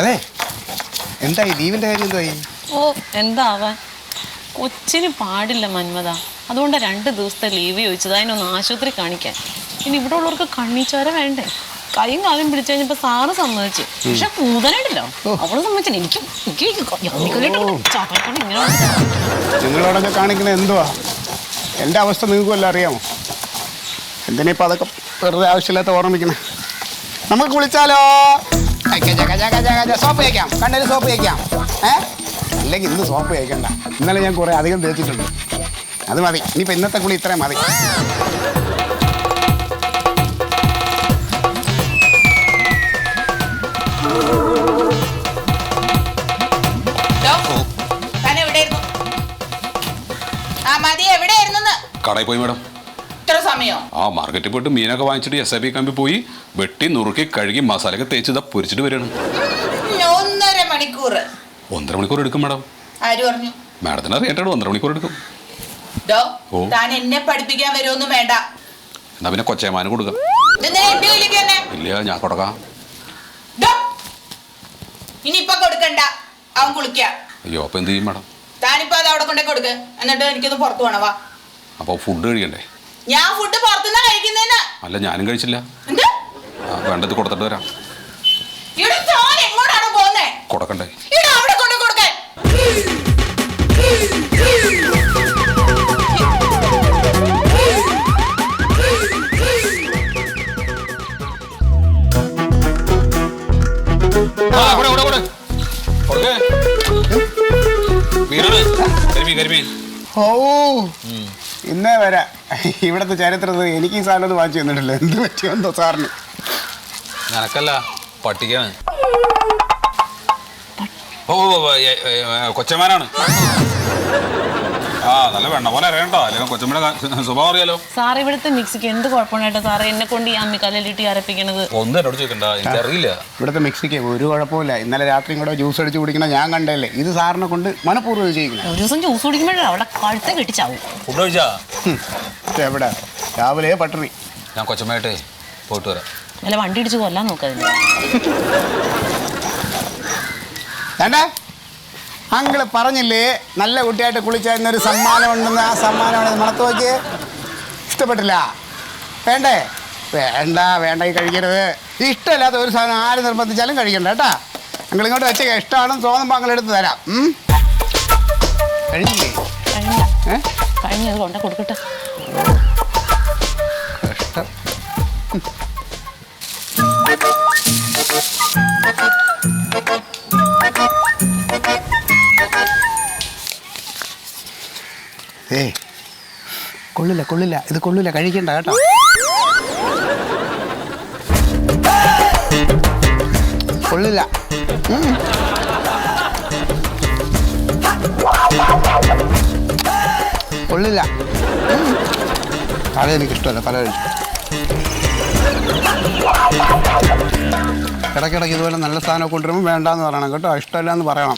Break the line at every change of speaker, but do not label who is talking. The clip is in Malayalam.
അതെ എന്തായി ലീവിന്റെ കാര്യം എന്തായി?
ഓ എന്താവാൻ, കൊച്ചിന് പാടില്ല മന്മത. അതുകൊണ്ട് 2 ദിവസത്തെ ലീവ് ചോദിച്ചത് അതിനൊന്ന് ആശുപത്രി കാണിക്കാൻ. ഇനി ഇവിടെ ഉള്ളവർക്ക് കണ്ണീച്ചോര വേണ്ടേ? കൈയും കാലും പിടിച്ചു കഴിഞ്ഞപ്പോ സാറ് സമ്മതിച്ചു. പക്ഷെ കൂതനായിട്ടില്ല, അവള് സമ്മതിച്ചില്ല.
നിങ്ങളോടൊക്കെ കാണിക്കുന്ന എന്തുവാ? എൻ്റെ അവസ്ഥ നിങ്ങൾക്ക് വല്ല അറിയാമോ? എന്തിനാ അതൊക്കെ വെറുതെ ആവശ്യമില്ലാത്ത ഓർമ്മിക്കണേ? നമുക്ക് കുളിച്ചാലോ? സോപ്പ് തേക്കാം, കണ്ണിൽ സോപ്പ് തേക്കാം. അല്ലെങ്കിൽ ഇന്ന് സോപ്പ് തേക്കണ്ട. ഇന്നലെ ഞാൻ കുറേ അധികം തേച്ചിട്ടുണ്ട്, അത് മതി. ഇനിയിപ്പോൾ ഇന്നത്തെ കുളി ഇത്രയും മതി.
കടയിൽ പോയി മാഡം. മാർക്കറ്റിൽ പോയിട്ട് മീനൊക്കെ വാങ്ങിച്ചിട്ട് SIB കമ്പി പോയി വെട്ടി നുറുക്കി കഴുകി മസാലയൊക്കെ തേച്ച് പൊരിച്ചിട്ട് വരികയാണ്. 1.5 മണിക്കൂർ എടുക്കും മാഡം. മാഡത്തിന് അറിയാട്ടോ 1.5 മണിക്കൂർ എടുക്കും.
എന്നെ പഠിപ്പിക്കാൻ വരുമൊന്നും വേണ്ട.
എന്നാ പിന്നെ കൊച്ചേമാനും കൊടുക്കാം. ഇല്ല, ഞാൻ കൊടുക്കാം.
ഇനിയിപ്പൊ കൊടുക്കണ്ട, അവൻ കുളിക്ക.
അയ്യോ, അപ്പൊ എന്ത് ചെയ്യും മാഡം?
താനിപ്പോ അത് അവിടെ കൊണ്ടേ കൊടുക്ക്. എന്നിട്ട് എനിക്കൊന്ന് പുറത്തു പോണവാ.
അപ്പൊ ഫുഡ് കഴിക്കണ്ടേ?
ഞാൻ ഫുഡ് പുറത്തുനിന്നാ കഴിക്കുന്നേന്ന്.
അല്ല, ഞാനും കഴിച്ചില്ല. വേണ്ടത് കൊടുത്തിട്ട് വരാം.
എങ്ങോട്ടാണ് പോകുന്നേ?
കൊടുക്കണ്ടേ?
അവിടെ കൊണ്ട് കൊടുക്കാൻ.
ഓ, ഇന്നേ വരെ ഇവിടുത്തെ ചരിത്രത്തിൽ എനിക്ക് ഈ സാധനം ഒന്ന് വാങ്ങിച്ചു തന്നിട്ടില്ല. എന്ത് പറ്റിയോ സാറിന്?
നിനക്കല്ല, പട്ടിക്കാണ്. ഓ, കൊച്ചമാനാണ്. നല്ല വെണ്ണ പോലെ അറിയണ്ടോ, അല്ലെങ്കിൽ കൊച്ചമ്മയുടെ സ്വഭാവം അറിയാലോ.
സാർ ഇവിടുത്തെ മിക്സിക്ക് എന്ത് കുഴപ്പമുണ്ടായിട്ടോ സാറേ എന്നെ കൊണ്ട് ഈ അമ്മിക്കല്ലിട്ട് അരപ്പിക്കണത്?
ഒന്നും എന്നോട് ചോദിക്കണ്ട, എനിക്കറിയില്ല.
ഇവിടുത്തെ മിക്സിക്ക് ഒരു കുഴപ്പമില്ല. ഇന്നലെ രാത്രിയും കൂടെ ജ്യൂസ് അടിച്ച് കുടിക്കണം ഞാൻ കണ്ടല്ലേ. ഇത് സാറിനെ കൊണ്ട് മനഃപൂർവ്വം ചെയ്യിക്കണം.
ഒരു ദിവസം ജ്യൂസ് കുടിക്കുമ്പോഴേ അവിടെ കഴുത്തെ കെട്ടിച്ചാവും.
ഫുഡ് കഴിച്ചാ?
എവിടെ, രാവിലെ പട്ടിണി.
ഞാൻ കൊച്ചമ്മയായിട്ടേ പോയിട്ട് വരാം.
അല്ല, വണ്ടി ഇടിച്ച് കൊല്ലാൻ നോക്കാതില്ല.
വേണ്ട, അങ്കിള് പറഞ്ഞില്ലേ നല്ല കുട്ടിയായിട്ട് കുളിച്ചതിനൊരു സമ്മാനം ഉണ്ടെന്ന്. ആ സമ്മാനമാണ് മണത്ത് നോക്കി. ഇഷ്ടപ്പെട്ടില്ല? വേണ്ടേ? വേണ്ട, വേണ്ടെങ്കിൽ കഴിക്കരുത്. ഇഷ്ടമില്ലാത്ത ഒരു സാധനം ആര് നിർബന്ധിച്ചാലും കഴിക്കണ്ട കേട്ടാ. അങ്കിൾ ഇങ്ങോട്ട് വെച്ചേ, ഇഷ്ടമാണെന്ന് തോന്നുമ്പോൾ അങ്കിൾ എടുത്ത് തരാം. കഴിഞ്ഞില്ലേ?
കഴിഞ്ഞത് കൊണ്ട കൊടുക്കട്ടെ.
കഷ്ടം. കൊള്ളില്ല, കൊള്ളില്ല, ഇത് കൊള്ളില്ല, കഴിക്കണ്ട കേട്ടോ. കൊള്ളില്ല. കൊള്ളില്ല. തല എനിക്കിഷ്ടമല്ല, തല കഴിച്ചു. ഇടയ്ക്കിടയ്ക്ക് ഇതുപോലെ നല്ല സാധനം കൊണ്ടുവരുമ്പോൾ വേണ്ടാന്ന് പറയണം കേട്ടോ. ഇഷ്ടമല്ല എന്ന് പറയണം.